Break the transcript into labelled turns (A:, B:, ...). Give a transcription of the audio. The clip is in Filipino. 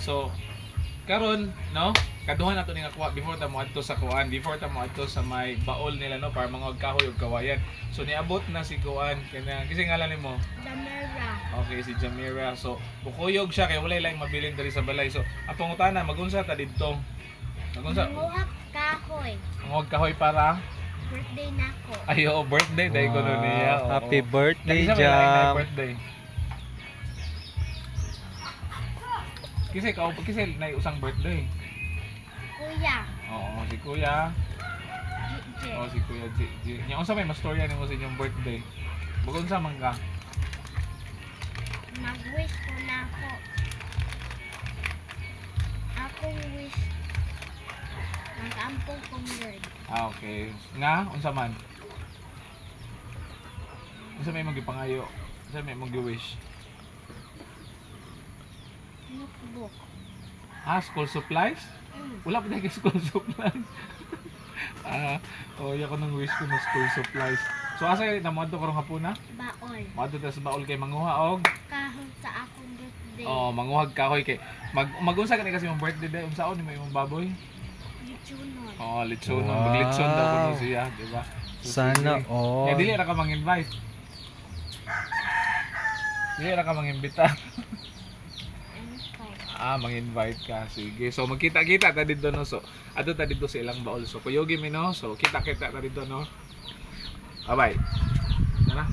A: So karon no, kaduhan nato ning nakuha before ta mo adto sa kuan, before ta mo adto sa may baol nila no para mga kahoy ug kawayan. So niabot na si kuan kana kasi ngalan nimo.
B: Damera.
A: Okay, si Jamira. So bukuyog siya kay walay lang mabilin diri sa balay. So ang pangutana magunsa ta didto. Magunsa.
B: Manguhak kahoy.
A: Ang kahoy para
B: Birthday nako.
A: ayo birthday day ko nun niya. Oo.
C: Happy birthday,
A: Kasi may lain na
C: Jam.
A: birthday. Kasi na usang birthday.
B: Kuya.
A: Oo, si Kuya.
B: Gigi.
A: Oo, si Kuya G. Yung unsa may mastorya nimo sa inyong birthday? Bukod sa man ka.
B: Mag-wish ko na ako. Akong wish. Nag-ampong kong word.
A: Ah, okay. Nga, unsa man? Unsa may magipangayo? Unsa may magi-wish?
B: Notebook.
A: Ah, school supplies? Wala pa tayo school supplies. Iya ko nang wish ko ng school supplies. So asa na mo adto karong hapuna?
B: Baol.
A: Moadto ta sa baol kay manguha og
B: Kahon sa akong birthday.
A: manguhag kahoy kay magunsa ka ni kasi mong birthday day unsaon ni mo imong baboy?
B: Gichunon.
A: Litson,
C: Wow.
A: maglitson daw kuno siya, di ba? So,
C: Sana
A: sige.
C: all.
A: Eh, dili ra ka mang-invite. Dili ra ka mang-imbita. Mang-invite ka. Sige. So magkita-kita ta dito no. So adto ta dito sa ilang baol. So kuyogi mi no. So kita-kita ta dito no. Bye-bye. Tara.